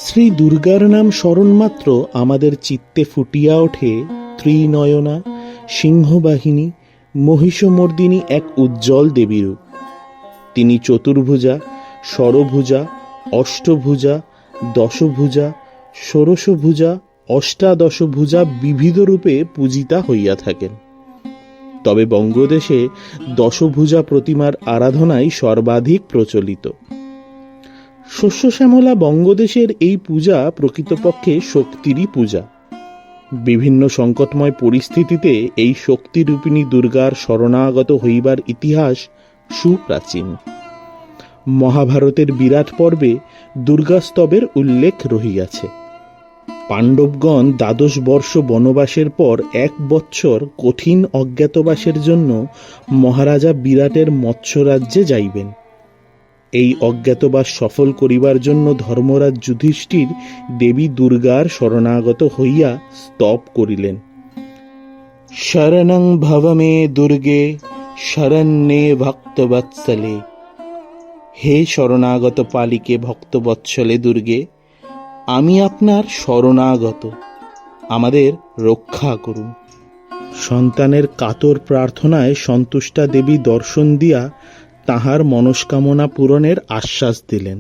শ্রী দুর্গার নাম স্মরণমাত্র আমাদের চিত্তে ফুটিয়া ওঠে ত্রিনয়না, সিংহবাহিনী, মহিষমর্দিনী এক উজ্জ্বল দেবীরূপ। তিনি চতুর্ভুজা, ষড়ভুজা, অষ্টভুজা, দশভুজা, ষোড়শভুজা, অষ্টাদশভুজা বিবিধ রূপে পূজিতা হইয়া থাকেন। তবে বঙ্গদেশে দশভুজা প্রতিমার আরাধনাই সর্বাধিক প্রচলিত। শস্যশ্যামলা বঙ্গদেশের এই পূজা প্রকৃতপক্ষে শক্তিরই পূজা। বিভিন্ন সংকটময় পরিস্থিতিতে এই শক্তিরূপিণী দুর্গার শরণাগত হইবার ইতিহাস সুপ্রাচীন। মহাভারতের বিরাট পর্বে দুর্গাস্তবের উল্লেখ রহিয়াছে। পাণ্ডবগণ 12 বর্ষ বনবাসের পর 1 বৎসর কঠিন অজ্ঞাতবাসের জন্য মহারাজা বিরাটের মৎস্যরাজ্যে যাইবেন। এই অজ্ঞাতবাস সফল করিবার জন্য ধর্মরাজ যুধিষ্ঠির দেবী দুর্গার শরণাগত হইয়া স্তব করিলেন। শরণং ভব মে দুর্গে শরণ্যে ভক্তবৎসলে। হে শরণাগত পালিকে ভক্তবৎসলে দুর্গে, আমি আপনার শরণাগত, আমাদের রক্ষা করুন। সন্তানের কাতর প্রার্থনায় সন্তুষ্টা দেবী দর্শন দিয়া তাহার মনস্কামনা পূরণের আশ্বাস দিলেন।